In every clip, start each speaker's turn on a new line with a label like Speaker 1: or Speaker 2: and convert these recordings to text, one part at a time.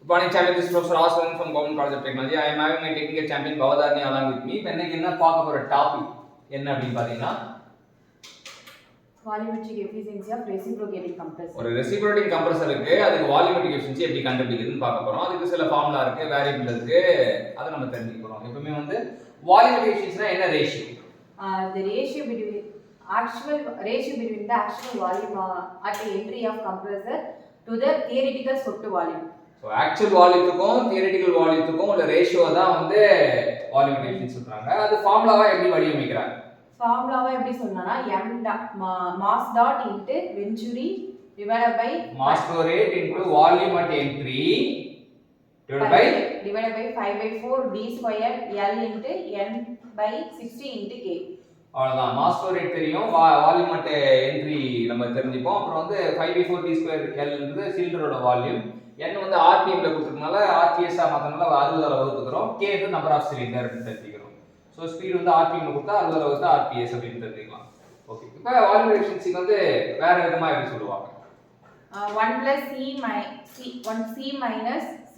Speaker 1: Good morning, champion. This is Professor Aswan from Government College of Technology. I am having my technical champion Bhavadharani along with me. இப்போ இன்னைக்கு என்ன பார்க்க போற topic என்ன அப்படின்னு பாத்தீங்கன்னா
Speaker 2: volumetric efficiency of reciprocating compressor.
Speaker 1: ஒரு reciprocating compressor இருக்கு, அதுக்கு வால்யூமெட்ரிக் எஃபிஷியன்சி எப்படி கண்டுபிடிக்கிறதுன்னு பார்க்க போறோம். அதுக்கு சில ஃபார்முலா இருக்கு, வேரியபிள் இருக்கு, அதை நம்ம தெரிஞ்சுக்க போறோம். எப்பவுமே வந்து வால்யூமெட்ரிக் எஃபிஷியன்சினா என்ன ratio?
Speaker 2: The ratio between the actual volume at the entry of compressor to the theoretical swept volume.
Speaker 1: So actual வால்யூத்துக்கும் தியரிட்டிக்கல் வால்யூத்துக்கும் உள்ள ரேஷியோ தான் வந்து வால்யூமெட்ரிக் எஃபிஷியன்சி சொல்றாங்க. அது ஃபார்முலாவா எப்படி வடிவமைக்கிறாங்க?
Speaker 2: ஃபார்முலாவா எப்படி சொன்னானா mass dot into venturi divided by
Speaker 1: mass flow rate into volume at entry
Speaker 2: divided by 5/4 d square L into n by 60 into k.
Speaker 1: அவ்வளவுதான். மாஸ் ஃப்ளோ ரேட் தெரியும், வால்யூம் அட் என்ட்ரி நம்ம தெரிஞ்சுப்போம். அப்புறம் வந்து 5/4 d square L ன்றது சிலிண்டரோட volume, n வந்து rpm ல கொடுத்ததுனால rps ஆ மாத்தனால 60 ஆல வகுத்துறோம், k வந்து நம்பர் ஆஃப் சிலிண்டர் ன்னு தெரிஞ்சுக்கிறோம். சோ ஸ்பீட் வந்து rpm ல கொடுத்தா 60 ஆல வகுத்தா rps அப்படினு தெரிஞ்சுக்கலாம். ஓகே, இப்போ வால்யூமெட்ரிக் எஃபிஷியன்சி வந்து வேற விதமா எப்படி சொல்லுவாங்க?
Speaker 2: 1 plus c minus c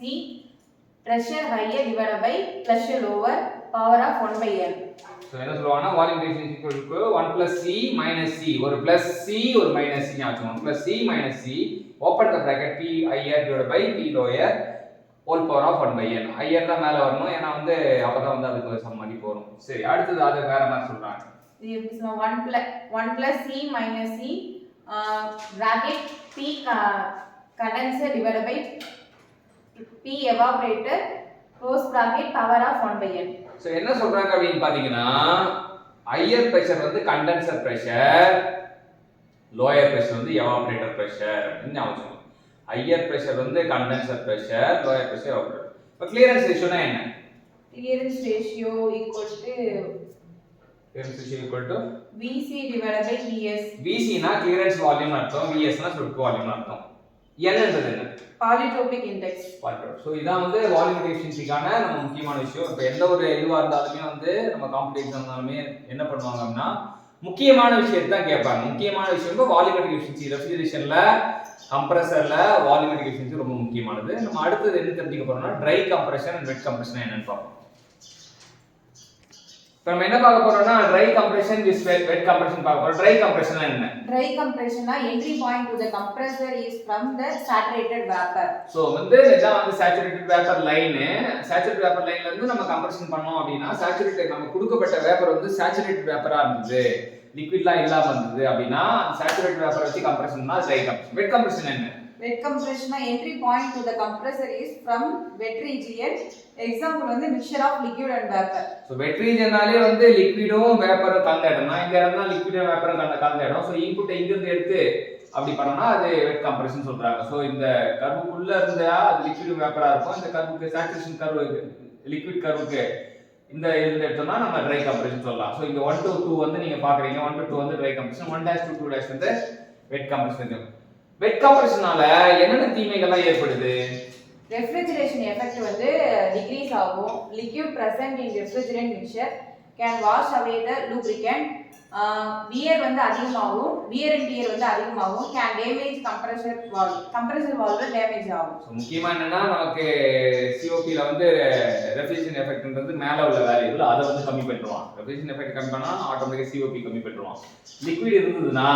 Speaker 2: pressure higher divided by pressure lower power of 1 by n.
Speaker 1: So என்ன சொல்லுவாங்கன்னா volumetric efficiency equal 1 plus c minus c, ஒரு plus c ஒரு minus c ஆச்சு. 1 plus c minus c open the bracket p higher divided by p lower whole power of 1 by n. higher தான் மேல வரணும், ஏனா வந்து அப்பதான் வந்து அதுக்கு சம் மதிப்பு வரும். சரி, அடுத்து அது வேற மாதிரி சொல்றாங்க.
Speaker 2: இது எப்படி சொல்றோம்? 1 plus c minus c bracket p condenser divided by p evaporator close bracket power of 1 by n.
Speaker 1: So என்ன சொல்றாங்க அப்படினு பாத்தீங்கன்னா ஹையர் பிரஷர் வந்து கண்டென்சர் பிரஷர், லோயர் பிரஷர் வந்து எவாபரேட்டர் பிரஷர் அப்படின்னு ஞாபகம். ஹையர் பிரஷர் வந்து condenser pressure, lower pressure evaporator. இப்போ கிளியரன்ஸ் ரேஷியோனா என்ன?
Speaker 2: Clearance ratio equal to Vc divided by Vs.
Speaker 1: Vc னா கிளியரன்ஸ் வால்யூம் அர்த்தம், Vs னா ஸ்வெப்ட் வால்யூம் அர்த்தம். n ன்றது என்ன?
Speaker 2: Polytropic index.
Speaker 1: சோ இதான் வந்து வால்யூமெட்ரிக் எஃபிஷியன்சிக்கான நம்ம முக்கியமான விஷயம். இப்போ எந்த ஒரு இதுவா இருந்தாலுமே வந்து நம்ம காம்படிட்டிவ் எக்ஸாம்னாலுமே என்ன பண்ணுவாங்க அப்படின்னா முக்கியமான விஷயத்தை தான் கேட்பாங்க. முக்கியமான விஷயம் வால்யூமெட்ரிக் எஃபிஷியன்சி. ரெஃப்ரிஜரேஷன்ல கம்ப்ரஸர்ல வால்யூமெட்ரிக் எஃபிஷியன்சி ரொம்ப முக்கியமானது. நம்ம அடுத்து என்ன தெரிஞ்சுக்க போறோம்னா try compression and wet compression என்னன்னு பார்ப்போம். இப்போ நம்ம என்ன பார்க்க போறோம்னா try compression with wet compression பார்க்க போறோம். ட்ரை கம்ப்ரஷன் என்ன?
Speaker 2: Dry compression entry point to the compressor is from the saturated vapor.
Speaker 1: So வந்து இதான் வந்து saturated vapor line. saturated vapor லைன்ல இருந்து நம்ம கம்ப்ரஷன் பண்ணோம் அப்படினா saturated நம்ம கொடுக்கப்பட்ட வேப்பர் வந்து saturated வேப்பரா இருந்தது, லிக்விட்லாம் இல்லாம இருந்தது அப்படினா saturated வேப்பர் வச்சு கம்ப்ரஷன்னா ட்ரை கம்ப்ரஷன். வெட் கம்ப்ரஷன் என்ன?
Speaker 2: Wet compression entry point to the compressor is from wet region. Example வந்து mixture of liquid and vapor.
Speaker 1: So wet ரீஜன்னாலே வந்து லிக்விடும் வேப்பரும் கலந்த இடம்னா இந்த இடம் தான் லிக்விடும் வேப்பரும் கலந்த இடம். சோ இன்புட் இங்க இருந்து எடுத்து அப்படி பண்ணோம்னா அது வெட் கம்ப்ரஷன் சொல்றாங்க. சோ இந்த கர்வுக்குள்ள இருந்தா அது லிக்விடும் வேப்பரா இருக்கும், இந்த கர்வுக்கு சேச்சுரேஷன் கர்வ் லிக்விட் கர்வுக்கு இந்த எடுத்தோம்னா நம்ம ட்ரை கம்ப்ரஷன் சொல்லலாம். சோ இங்க 1 to 2 வந்து நீங்க பாக்குறீங்க, 1 to 2 வந்து ட்ரை கம்ப்ரஷன், 1' to 2' வந்து வெட் கம்ப்ரஷன். வெட் கம்ப்ரஷனால என்னென்ன தீமைகள்லாம் ஏற்படுது?
Speaker 2: ரெஃப்ரிஜரேஷன் எஃபெக்ட் வந்து டிக்ரீஸ் ஆகும். liquid present in refrigerant mixture can wash away the lubricant. wear வந்து அதிகமாகும், wear and tear வந்து அதிகமாகும், can damage compressor valve damage ஆகும்.
Speaker 1: சோ முக்கியமா என்னன்னா நமக்கு COP ல வந்து ரெஃப்ரிஜரேஷன் எஃபெக்ட்ன்றது மேல உள்ள வேல்யூல அதை வந்து கம்மி பண்ணிடுவான். ரெஃப்ரிஜரேஷன் எஃபெக்ட் கம்மி பண்ணா ஆட்டோமேட்டிக்கா COP கம்மி பண்ணிடுவான். லிக்விட் இருந்ததுன்னா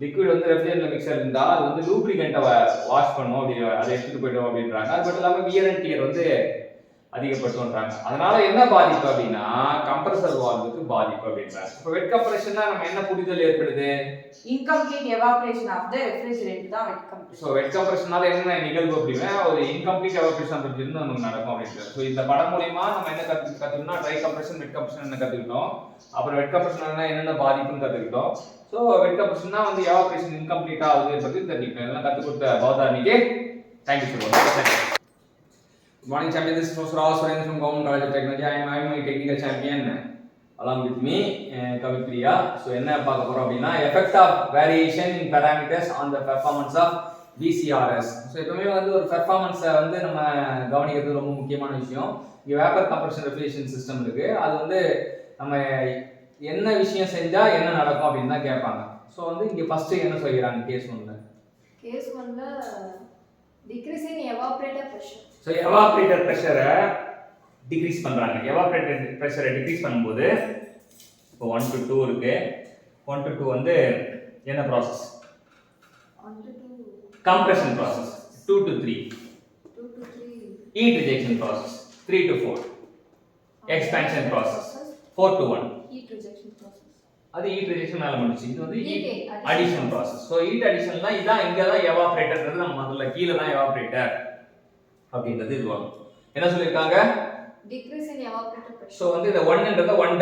Speaker 1: லிக்விட் வந்து ரெஃப்ரிஜரேஷன் மிக்சர் இருந்தா அது வந்து லூப்ரிகன்ட்டை வாஷ் பண்ணும், அப்படி அதை எடுத்துட்டு போய்டும் அப்படின்றாங்க. அது மட்டும் இல்லாம வியர் அண்ட் டியர் வந்து அதிகப்படுத்தும்ன்றாங்க. அதனால என்ன பாதிப்பு அப்படின்னா கம்ப்ரஸர் வால்வுக்கு பாதிப்பு அப்படின்றாங்க. இப்போ வெட் கம்ப்ரஷன்னா நம்ம என்ன புரிதல் ஏற்படுது?
Speaker 2: incomplete evaporation of the refrigerant தான் வெட் கம்ப்ரஷன்.
Speaker 1: சோ வெட் கம்ப்ரஷனால என்ன நிகழ்வு அப்படின்னா ஒரு இன்கம்ப்ளீட் எவாபரேஷன் அப்படின்றது நமக்கு நடக்கும் அப்படின்றது. சோ இந்த படம் மூலமா நம்ம என்ன கத்துக்கிட்டோம்னா ட்ரை கம்ப்ரஷன் வெட் கம்ப்ரஷன் என்ன கத்துக்கிட்டோம், அப்புறம் வெட் கம்ப்ரஷனால என்னென்ன பாதிப்புன்னு கத்துக்கிட்டோம். சோ வெட் கம்ப்ரஷன்னா வந்து எவாபரேஷன் இன்கம்ப்ளீட் ஆகுதுன்னு சொல்லி தெரிஞ்சுக்கிட்டோம். இதெல்லாம் கத்து கொடுத்த பவதாரணிக்கு தேங்க்யூ சொல்லுவோம். Good morning, champion. This is Professor Aswan from Government College of Technology. I am having my technical champion along with me, Kavipriya. So என்ன பார்க்க போறோம் அப்படின்னா effect of variation in parameters on the performance of VCRS. So எப்பவுமே வந்து ஒரு பெர்ஃபார்மன்ஸை வந்து நம்ம கவனிக்கிறது ரொம்ப முக்கியமான விஷயம். இங்கே வேப்பர் கம்ப்ரஷன் ரெஃப்ரிஜரேஷன் சிஸ்டம் இருக்கு, அது வந்து நம்ம என்ன விஷயம் செஞ்சா என்ன நடக்கும் அப்படின்னு தான் கேட்பாங்க. ஸோ வந்து இங்கே ஃபர்ஸ்ட் என்ன சொல்கிறாங்க கேஸ் 1ல?
Speaker 2: கேஸ் 1ல Decrease in evaporator pressure.
Speaker 1: So evaporator ப்ரெஷரை டிக்ரீஸ் பண்ணுறாங்க. எவாப்ரேட்டர் ப்ரெஷரை டிக்ரீஸ் பண்ணும்போது இப்போ 1 to 2 இருக்கு. 1 to 2 வந்து என்ன process?
Speaker 2: 1 to 2.
Speaker 1: Compression process. 2 to 3.
Speaker 2: 2 to 3.
Speaker 1: Heat rejection process. 3 to 4. Expansion process. 4 to 1.
Speaker 2: Heat rejection process.
Speaker 1: அது heat rejection மேல முடிச்சு. இது வந்து heat
Speaker 2: Heat
Speaker 1: addition process. So heat addition தான் இதான் இங்க தான் எவாப்ரேட்டர்ன்றது நம்ம முதல்ல கீழ தான் எவாப்ரேட்டர் அப்படின்றது இது வரும். என்ன சொல்லிருக்காங்க?
Speaker 2: Decrease in evaporator pressure.
Speaker 1: So வந்து இந்த 1ன்றத 1